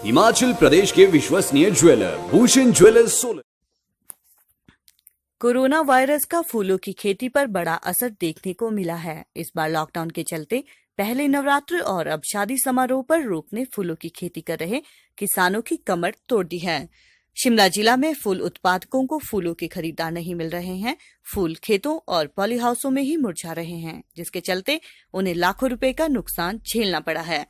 हिमाचल प्रदेश के विश्वसनीय jeweller Bhushan jewellers Solan. Corona virus का फूलों की खेती पर बड़ा असर देखने को मिला है। इस बार लॉकडाउन के चलते पहले नवरात्र और अब शादी समारोह पर रोक ने फूलों की खेती कर रहे किसानों की कमर तोड़ दी है। शिमला जिला में फूल उत्पादकों को फूलों के खरीदार नहीं मिल रहे हैं। फूल खेतों और पॉली हाउसों में ही मुरझा रहे हैं, जिसके चलते उन्हें लाखों रुपए का नुकसान झेलना पड़ा है।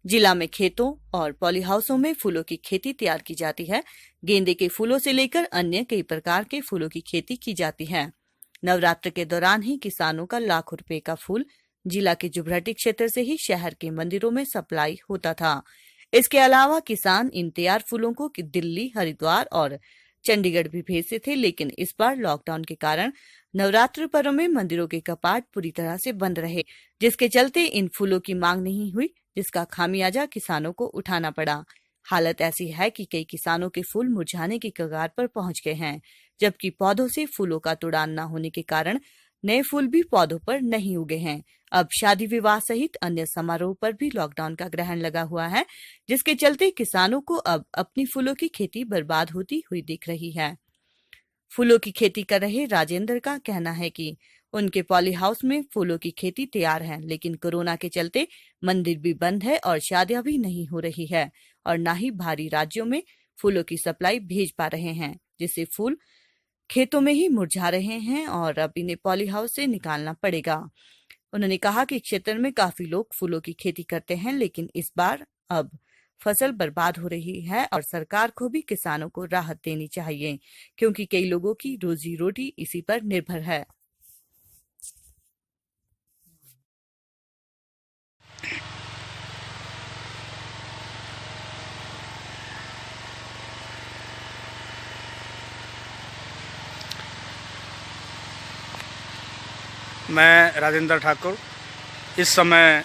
जिला में खेतों और पॉली हाउसों में फूलों की खेती तैयार की जाती है। गेंदे के फूलों से लेकर अन्य कई प्रकार के फूलों की खेती की जाती है। नवरात्र के दौरान ही किसानों का लाखों रुपए का फूल जिला के जुब्राटी क्षेत्र से ही शहर के मंदिरों में सप्लाई होता था। इसके अलावा किसान इन तैयार फूलों को दिल्ली, हरिद्वार और चंडीगढ़ भी भेजते थे, लेकिन इस बार लॉकडाउन के कारण नवरात्र पर्व में मंदिरों के कपाट पूरी तरह से बंद रहे, जिसके चलते इन फूलों की मांग नहीं हुई, जिसका खामियाजा किसानों को उठाना पड़ा। हालत ऐसी है कि कई किसानों के फूल मुरझाने की कगार पर पहुंच गए हैं, जबकि पौधों से फूलों का तुड़ान न होने के कारण नए फूल भी पौधों पर नहीं उगे हैं। अब शादी विवाह सहित अन्य समारोह पर भी लॉकडाउन का ग्रहण लगा हुआ है, जिसके चलते किसानों को अब अपनी फूलों की खेती बर्बाद होती हुई दिख रही है। फूलों की खेती कर रहे राजेंद्र का कहना है कि उनके पॉली हाउस में फूलों की खेती तैयार है, लेकिन कोरोना के चलते मंदिर भी बंद है और शादियां भी नहीं हो रही है और न ही बाहरी राज्यों में फूलों की सप्लाई भेज पा रहे हैं, जिससे फूल खेतों में ही मुरझा रहे हैं और अब इन्हें पॉली हाउस से निकालना पड़ेगा। उन्होंने कहा कि क्षेत्र में काफी लोग फूलों की खेती करते हैं, लेकिन इस बार अब फसल बर्बाद हो रही है और सरकार को भी किसानों को राहत देनी चाहिए, क्योंकि कई लोगों की रोजी रोटी इसी पर निर्भर है। मैं राजेंद्र ठाकुर इस समय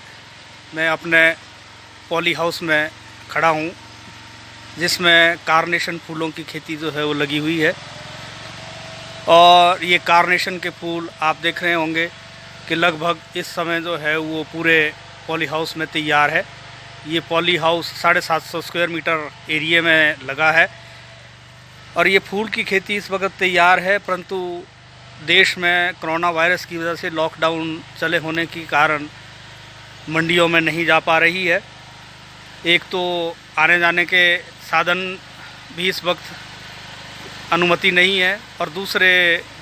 मैं अपने पॉली हाउस में खड़ा हूँ, जिसमें कार्नेशन फूलों की खेती जो है वो लगी हुई है। और ये कार्नेशन के फूल आप देख रहे होंगे कि लगभग इस समय जो है वो पूरे पॉली हाउस में तैयार है। ये poly house 750 square metre area में लगा है और ये फूल की खेती इस वक्त तैयार है, परंतु देश में कोरोना वायरस की वजह से लॉकडाउन चले होने के कारण मंडियों में नहीं जा पा रही है। एक तो आने जाने के साधन भी इस वक्त अनुमति नहीं है और दूसरे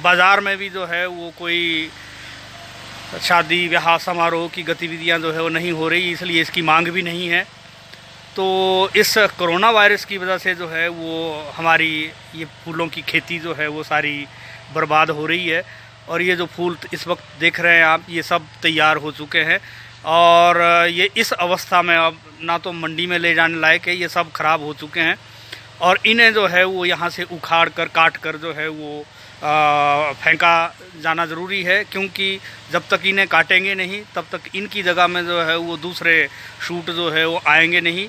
बाज़ार में भी जो है वो कोई शादी विवाह समारोह की गतिविधियां जो है वो नहीं हो रही, इसलिए इसकी मांग भी नहीं है। तो इस कोरोना वायरस की वजह से जो है वो हमारी ये फूलों की खेती जो है वो सारी बर्बाद हो रही है। और ये जो फूल इस वक्त देख रहे हैं आप, ये सब तैयार हो चुके हैं और ये इस अवस्था में अब ना तो मंडी में ले जाने लायक है, ये सब ख़राब हो चुके हैं और इन्हें जो है वो यहाँ से उखाड़ कर काट कर जो है वो फेंका जाना ज़रूरी है, क्योंकि जब तक इन्हें काटेंगे नहीं तब तक इनकी जगह में जो है वो दूसरे शूट जो है वो आएंगे नहीं।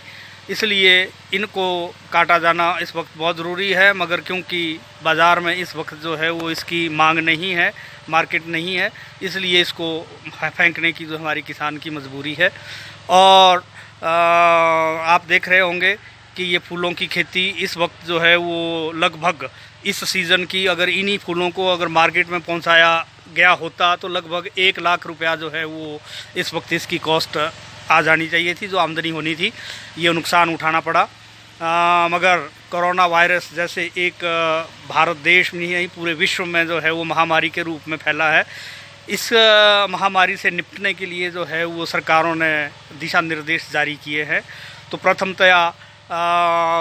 इसलिए इनको काटा जाना इस वक्त बहुत ज़रूरी है, मगर क्योंकि बाज़ार में इस वक्त जो है वो इसकी मांग नहीं है, मार्केट नहीं है, इसलिए इसको फेंकने की जो हमारी किसान की मजबूरी है। और आप देख रहे होंगे कि ये फूलों की खेती इस वक्त जो है वो लगभग इस सीज़न की अगर इन्हीं फूलों को अगर मार्केट में पहुंचाया गया होता तो लगभग 1 लाख रुपया जो है वो इस वक्त इसकी कॉस्ट आ जानी चाहिए थी, जो आमदनी होनी थी। ये नुकसान उठाना पड़ा, मगर कोरोना वायरस जैसे एक भारत देश में ही नहीं पूरे विश्व में जो है वो महामारी के रूप में फैला है। इस महामारी से निपटने के लिए जो है वो सरकारों ने दिशा निर्देश जारी किए हैं। तो प्रथमतया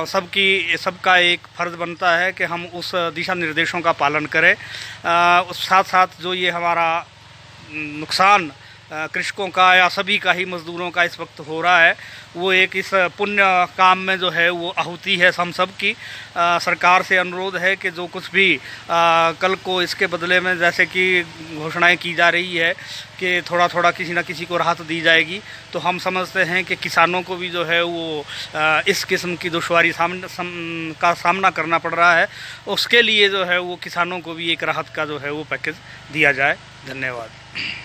सबका एक फ़र्ज़ बनता है कि हम उस दिशा निर्देशों का पालन करें। उस साथ साथ जो ये हमारा नुकसान कृषकों का या सभी का ही मज़दूरों का इस वक्त हो रहा है, वो एक इस पुण्य काम में जो है वो आहुति है हम सब की। सरकार से अनुरोध है कि जो कुछ भी कल को इसके बदले में जैसे कि घोषणाएं की जा रही है कि थोड़ा थोड़ा किसी न किसी को राहत दी जाएगी, तो हम समझते हैं कि किसानों को भी जो है वो इस किस्म की दुश्वारी का सामना करना पड़ रहा है। उसके लिए जो है वो किसानों को भी एक राहत का जो है वो पैकेज दिया जाए। धन्यवाद।